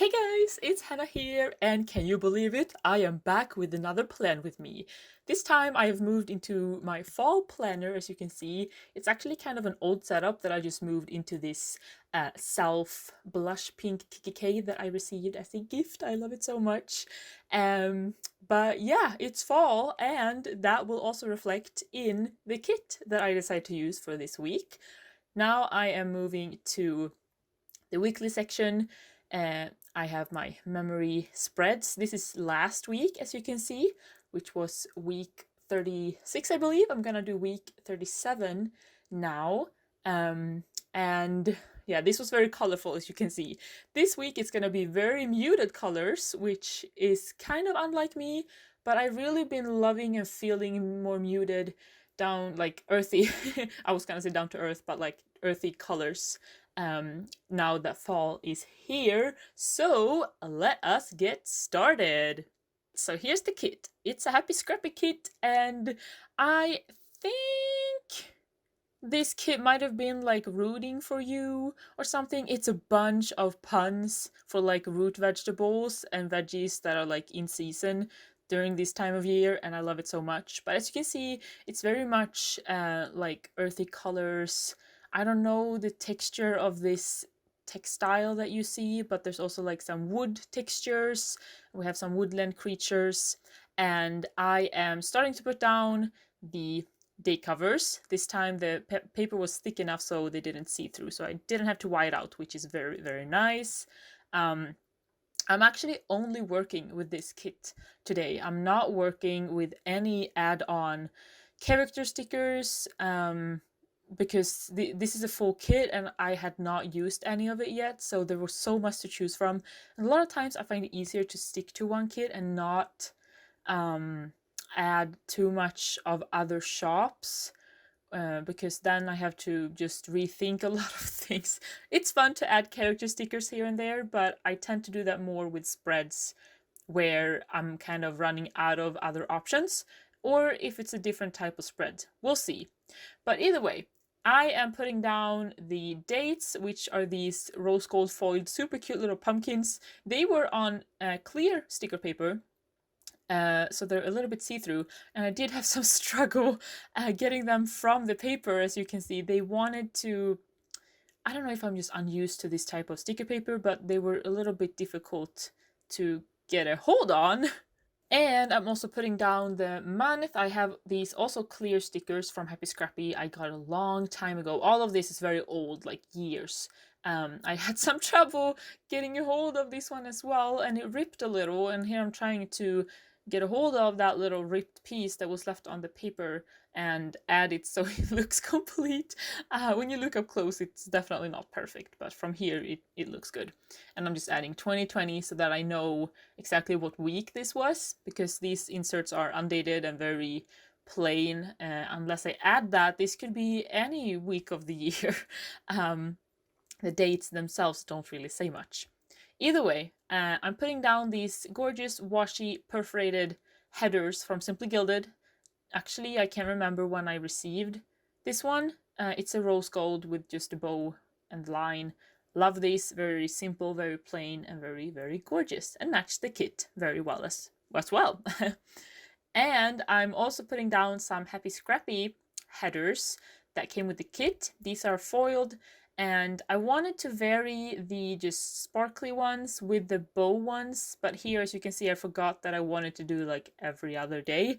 Hey guys, it's Hannah here, and can you believe it? I am back with another plan with me. This time I have moved into my fall planner, as you can see. It's actually kind of an old setup that I just moved into this self blush pink KKK that I received as a gift. I love it so much. But yeah, it's fall, and that will also reflect in the kit that I decided to use for this week. Now I am moving to the weekly section. I have my memory spreads. This is last week, as you can see, which was week 36, I believe. I'm gonna do week 37 now. And yeah, this was very colorful, as you can see. This week it's gonna be very muted colors, which is kind of unlike me, but I've really been loving and feeling more muted, down like earthy. I was gonna say down to earth, but like earthy colors now that fall is here. So let us get started. So here's the kit. It's a Happie Scrappie kit, and I think this kit might have been like rooting for you or something. It's a bunch of puns for like root vegetables and veggies that are like in season during this time of year, and I love it so much. But as you can see, it's very much like earthy colors. I don't know the texture of this textile that you see, but there's also like some wood textures. We have some woodland creatures, and I am starting to put down the day covers. This time the paper was thick enough so they didn't see through, so I didn't have to white out, which is very, very nice. I'm actually only working with this kit today. I'm not working with any add-on character stickers because this is a full kit and I had not used any of it yet, so there was so much to choose from. And a lot of times I find it easier to stick to one kit and not add too much of other shops, because then I have to just rethink a lot of things. It's fun to add character stickers here and there, but I tend to do that more with spreads where I'm kind of running out of other options, or if it's a different type of spread. We'll see. But either way, I am putting down the dates, which are these rose gold foiled super cute little pumpkins. They were on clear sticker paper, so they're a little bit see-through, and I did have some struggle getting them from the paper. As you can see, they wanted to, I don't know if I'm just unused to this type of sticker paper, but they were a little bit difficult to get a hold on. And I'm also putting down the month. I have these also clear stickers from Happie Scrappie I got a long time ago. All of this is very old, like years. I had some trouble getting a hold of this one as well, and it ripped a little, and here I'm trying to get a hold of that little ripped piece that was left on the paper and add it so it looks complete. When you look up close, it's definitely not perfect, but from here it looks good. And I'm just adding 2020 so that I know exactly what week this was, because these inserts are undated and very plain. Unless I add that, this could be any week of the year. The dates themselves don't really say much. Either way, I'm putting down these gorgeous washi perforated headers from Simply Gilded. Actually, I can't remember when I received this one. It's a rose gold with just a bow and line. Love these, very simple, very plain, and very, very gorgeous, and match the kit very well as well. And I'm also putting down some Happie Scrappie headers that came with the kit. These are foiled, and I wanted to vary the just sparkly ones with the bow ones, but here, as you can see, I forgot that I wanted to do like every other day.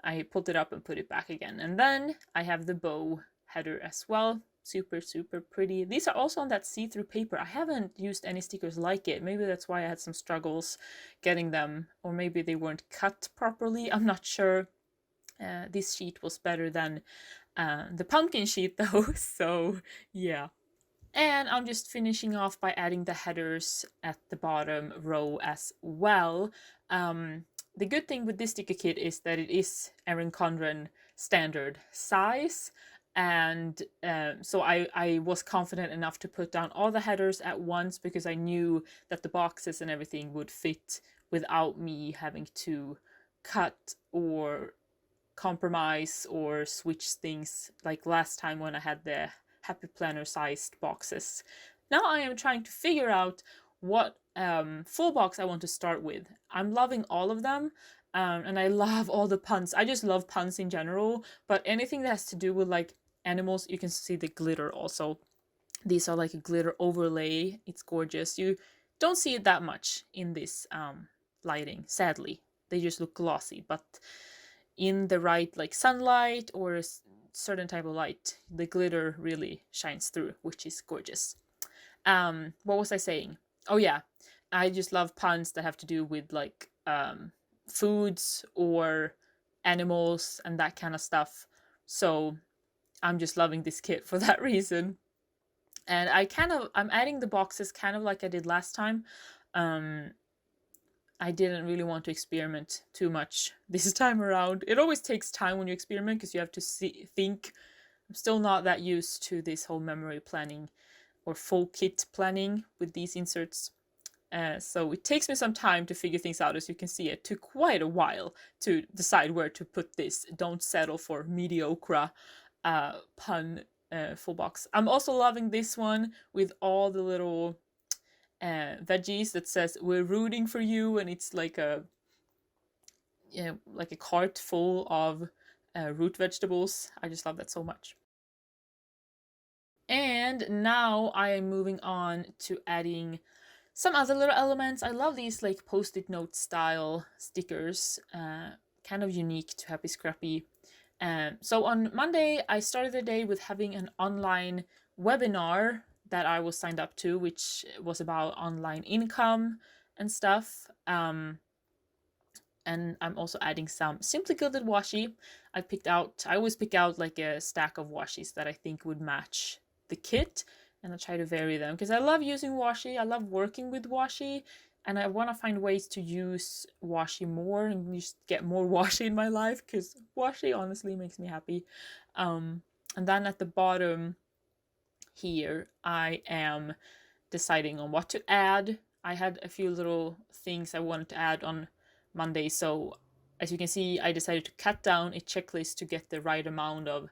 I pulled it up and put it back again. And then I have the bow header as well. Super, super pretty. These are also on that see-through paper. I haven't used any stickers like it. Maybe that's why I had some struggles getting them, or maybe they weren't cut properly. I'm not sure. This sheet was better than the pumpkin sheet though, so yeah. And I'm just finishing off by adding the headers at the bottom row as well. The good thing with this sticker kit is that it is Erin Condren standard size, and so I was confident enough to put down all the headers at once, because I knew that the boxes and everything would fit without me having to cut or compromise or switch things like last time when I had the Happy Planner sized boxes. Now I am trying to figure out what full box I want to start with. I'm loving all of them. And I love all the puns. I just love puns in general, but anything that has to do with like animals, you can see the glitter also. These are like a glitter overlay. It's gorgeous. You don't see it that much in this lighting, sadly. They just look glossy, but in the right like sunlight or a certain type of light, the glitter really shines through, which is gorgeous. What was I saying? Oh yeah, I just love puns that have to do with like foods or animals and that kind of stuff. So I'm just loving this kit for that reason. And I'm adding the boxes kind of like I did last time. Um, I didn't really want to experiment too much this time around. It always takes time when you experiment because you have to think. I'm still not that used to this whole memory planning or full kit planning with these inserts. So it takes me some time to figure things out. As you can see, it took quite a while to decide where to put this. Don't settle for mediocre pun full box. I'm also loving this one with all the little veggies that says "We're rooting for you," and it's like a cart full of root vegetables. I just love that so much. And now I am moving on to adding some other little elements. I love these like post-it note style stickers, kind of unique to Happie Scrappie. So on Monday, I started the day with having an online webinar that I was signed up to, which was about online income and stuff. And I'm also adding some Simply Gilded washi. I always pick out like a stack of washies that I think would match the kit, and I try to vary them because I love using washi. I love working with washi, and I want to find ways to use washi more and just get more washi in my life because washi honestly makes me happy. And then at the bottom here, I am deciding on what to add. I had a few little things I wanted to add on Monday, so as you can see, I decided to cut down a checklist to get the right amount of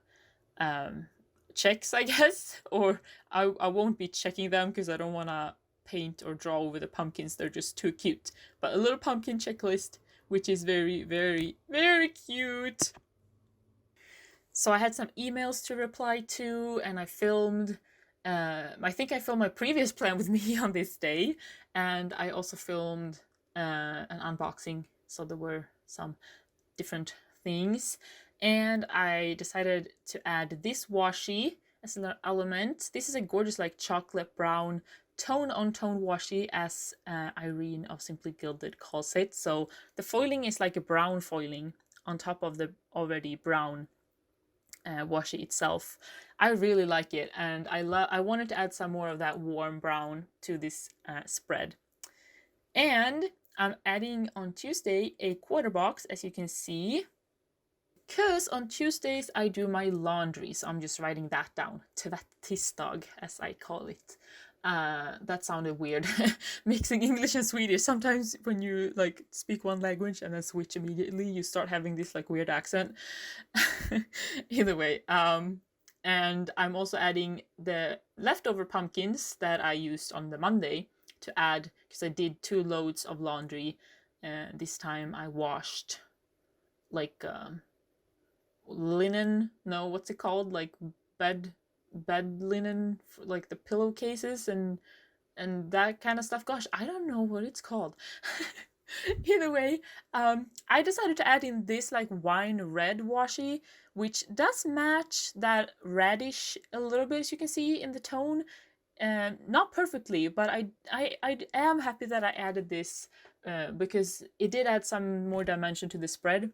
checks, I guess, or I won't be checking them because I don't want to paint or draw over the pumpkins. They're just too cute. But a little pumpkin checklist, which is very, very, very cute. So I had some emails to reply to, and I filmed. I think I filmed my previous plan with me on this day, and I also filmed an unboxing. So there were some different things, and I decided to add this washi as an element. This is a gorgeous like chocolate brown tone on tone washi, as Irene of Simply Gilded calls it. So the foiling is like a brown foiling on top of the already brown washi itself. I really like it, and I wanted to add some more of that warm brown to this spread. And I'm adding on Tuesday a quarter box, as you can see, because on Tuesdays I do my laundry, so I'm just writing that down. Tvätttisdag, as I call it. That sounded weird, mixing English and Swedish. Sometimes when you like speak one language and then switch immediately, you start having this like weird accent. Either way, and I'm also adding the leftover pumpkins that I used on the Monday to add because I did 2 loads of laundry. This time I washed like linen. No, what's it called? Like bed linen, like the pillowcases and that kind of stuff. Gosh, I don't know what it's called. Either way, I decided to add in this like wine red washi, which does match that reddish a little bit, as you can see in the tone. Not perfectly, but I am happy that I added this because it did add some more dimension to the spread,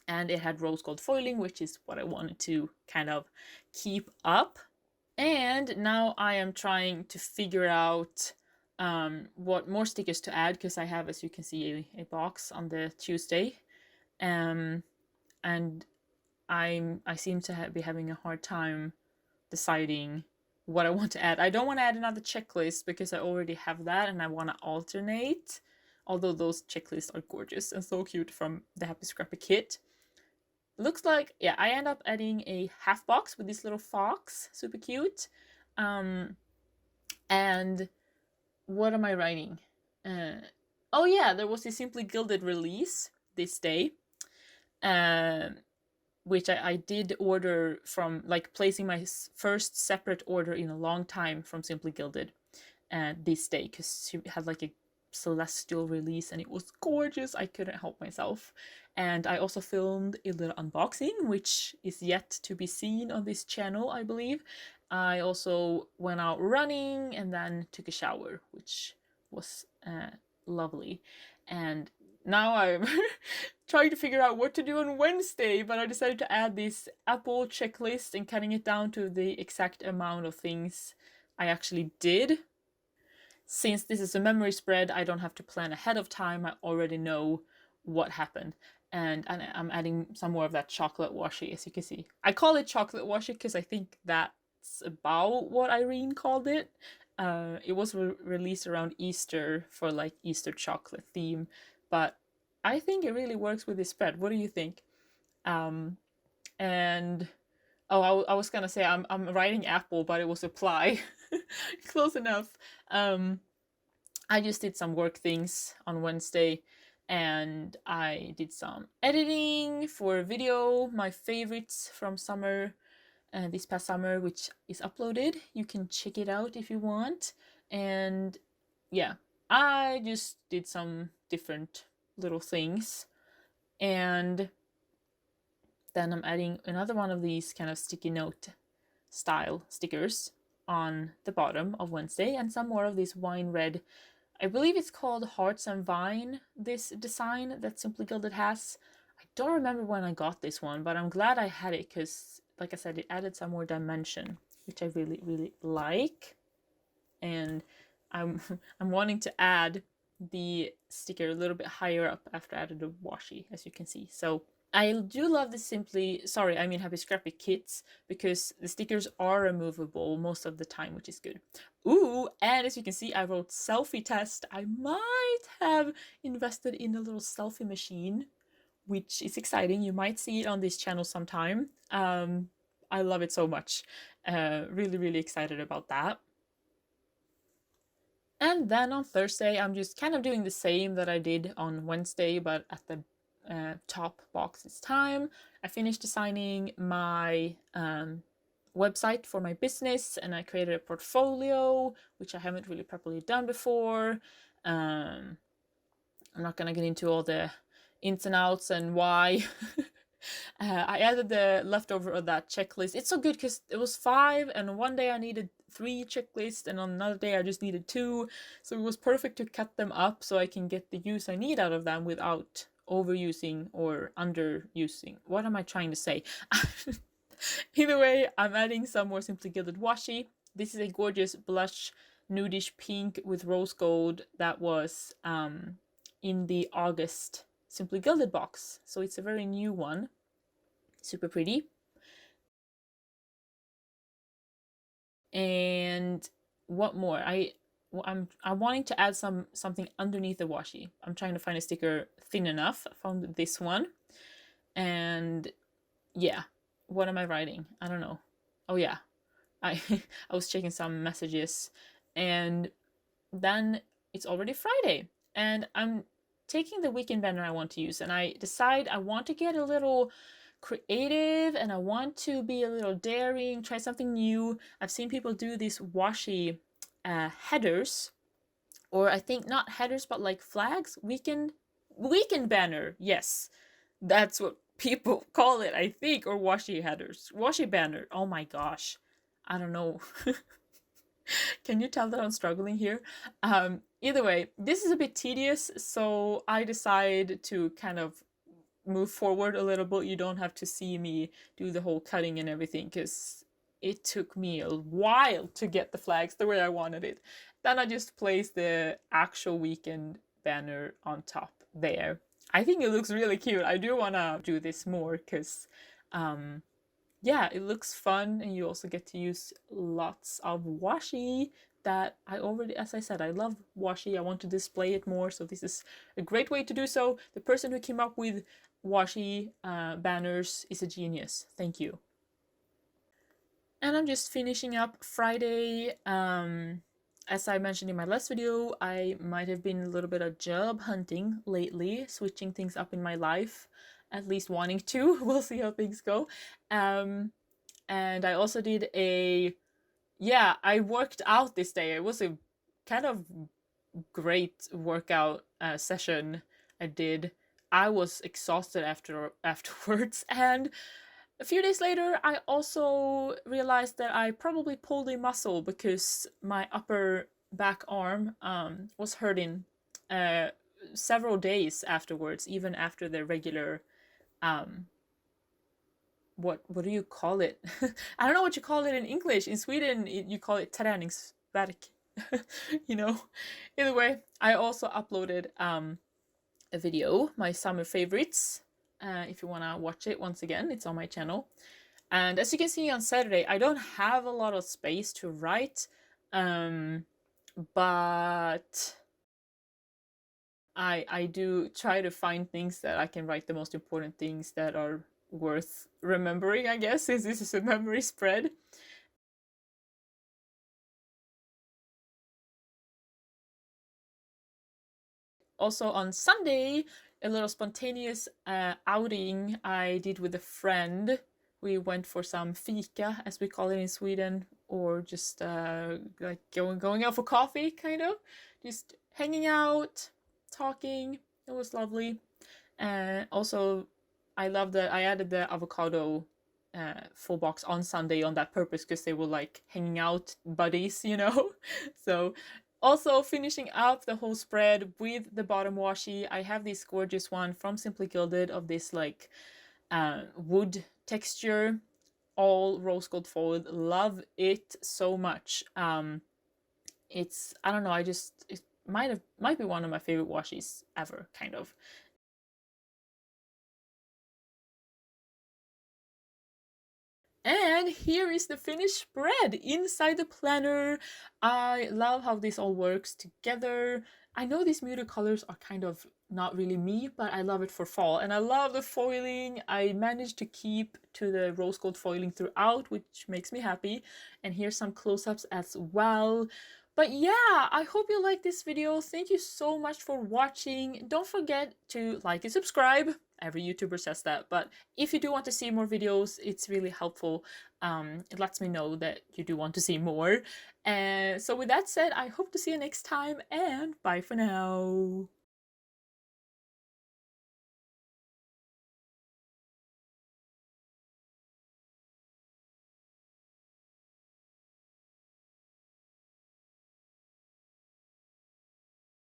and it had rose gold foiling, which is what I wanted to kind of keep up. And now I am trying to figure out what more stickers to add, because I have, as you can see, a box on the Tuesday, and I seem to be having a hard time deciding what I want to add. I don't want to add another checklist because I already have that, and I want to alternate. Although those checklists are gorgeous and so cute from the Happie Scrappie kit. Looks like, yeah, I end up adding a half box with this little fox, super cute. And what am I writing? Oh yeah, there was a Simply Gilded release this day, um, which I did order from, like placing my first separate order in a long time from Simply Gilded this day, because she had like a celestial release and it was gorgeous. I couldn't help myself. And I also filmed a little unboxing, which is yet to be seen on this channel, I believe. I also went out running and then took a shower, which was lovely. And now I'm trying to figure out what to do on Wednesday, but I decided to add this Apple checklist and cutting it down to the exact amount of things I actually did. Since this is a memory spread, I don't have to plan ahead of time. I already know what happened. And I'm adding some more of that chocolate washi, as you can see. I call it chocolate washi because I think that's about what Irene called it. It was released around Easter for like Easter chocolate theme, but I think it really works with this spread. What do you think? Um, and oh, I was gonna say I'm writing apple, but it was apply. Close enough. I just did some work things on Wednesday, and I did some editing for a video, my favorites from summer, this past summer, which is uploaded. You can check it out if you want. And yeah, I just did some different little things. And then I'm adding another one of these kind of sticky note style stickers on the bottom of Wednesday, and some more of these wine red. I believe it's called Hearts and Vine, this design that Simply Gilded has. I don't remember when I got this one, but I'm glad I had it because, like I said, it added some more dimension, which I really, really like. And I'm I'm wanting to add the sticker a little bit higher up after I added the washi, as you can see. So I do love the Happie Scrappie kits, because the stickers are removable most of the time, which is good. Ooh, and as you can see, I wrote selfie test. I might have invested in a little selfie machine, which is exciting. You might see it on this channel sometime. I love it so much. Really, really excited about that. And then on Thursday, I'm just kind of doing the same that I did on Wednesday, but at the top box this time. I finished designing my website for my business, and I created a portfolio, which I haven't really properly done before. I'm not gonna get into all the ins and outs and why. I added the leftover of that checklist. It's so good because it was 5, and one day I needed 3 checklists, and on another day I just needed 2. So it was perfect to cut them up so I can get the use I need out of them without overusing or underusing. What am I trying to say? Either way, I'm adding some more Simply Gilded washi. This is a gorgeous blush nudish pink with rose gold that was in the August Simply Gilded box. So it's a very new one. Super pretty. And what more? I'm wanting to add something underneath the washi. I'm trying to find a sticker thin enough. I found this one. And yeah, what am I writing? I don't know. Oh yeah. I I was checking some messages, and then it's already Friday, and I'm taking the weekend banner I want to use, and I decide I want to get a little creative and I want to be a little daring, try something new. I've seen people do these washi headers, or I think not headers but like flags. Weekend banner. Yes, that's what people call it, I think, or washi headers, washi banner. Oh my gosh, I don't know. Can you tell that I'm struggling here? Either way, this is a bit tedious, so I decide to kind of move forward a little bit. You don't have to see me do the whole cutting and everything, because it took me a while to get the flags the way I wanted it. Then I just placed the actual weekend banner on top there. I think it looks really cute. I do want to do this more because yeah, it looks fun, and you also get to use lots of washi that I already, as I said, I love washi. I want to display it more, so this is a great way to do so. The person who came up with washi banners is a genius. Thank you. And I'm just finishing up Friday. as I mentioned in my last video, I might have been a little bit of job hunting lately, switching things up in my life, at least wanting to. We'll see how things go. And I also did I worked out this day. It was a kind of great workout session I did. I was exhausted afterwards, and a few days later, I also realized that I probably pulled a muscle because my upper back arm was hurting uh, several days afterwards, even after the regular um, what do you call it? I don't know what you call it in English. In Sweden, you call it träningsvärk. you know. Either way, I also uploaded a video, my summer favorites. If you want to watch it once again, it's on my channel. And as you can see on Saturday, I don't have a lot of space to write, but I do try to find things that I can write the most important things that are worth remembering, I guess, since this is a memory spread. Also on Sunday, a little spontaneous outing I did with a friend. We went for some fika, as we call it in Sweden, or just like going out for coffee, kind of. Just hanging out, talking. It was lovely. And also, I love that I added the avocado full box on Sunday on that purpose because they were like hanging out buddies, you know? So, also finishing up the whole spread with the bottom washi, I have this gorgeous one from Simply Gilded of this like wood texture, all rose gold foiled. Love it so much. It's, I don't know, it might be one of my favorite washies ever, kind of. And here is the finished spread inside the planner. I love how this all works together. I know these muted colors are kind of not really me, but I love it for fall. And I love the foiling. I managed to keep to the rose gold foiling throughout, which makes me happy. And here's some close-ups as well. But yeah, I hope you liked this video. Thank you so much for watching. Don't forget to like and subscribe. Every YouTuber says that, but if you do want to see more videos, it's really helpful. It lets me know that you do want to see more. And so with that said, I hope to see you next time, and bye for now.